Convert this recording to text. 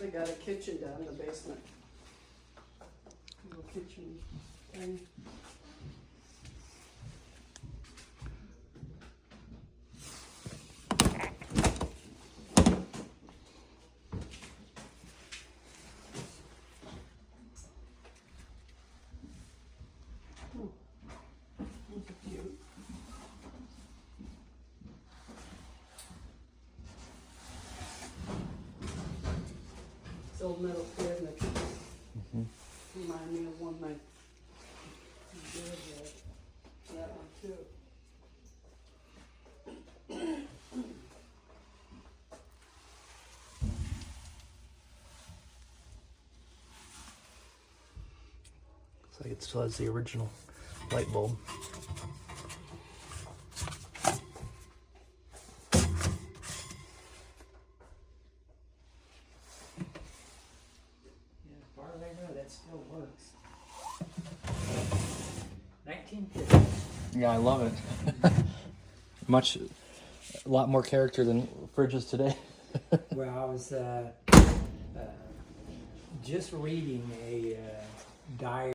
They got a kitchen down in the basement. Little kitchen thing. Those are cute. This old metal cabinet remind me of one my dad had. That one too. Looks like it still has the original light bulb. Yeah, as far as I know, that still works. 1950. Yeah, I love it. A lot more character than fridges today. Well, I was just reading a diary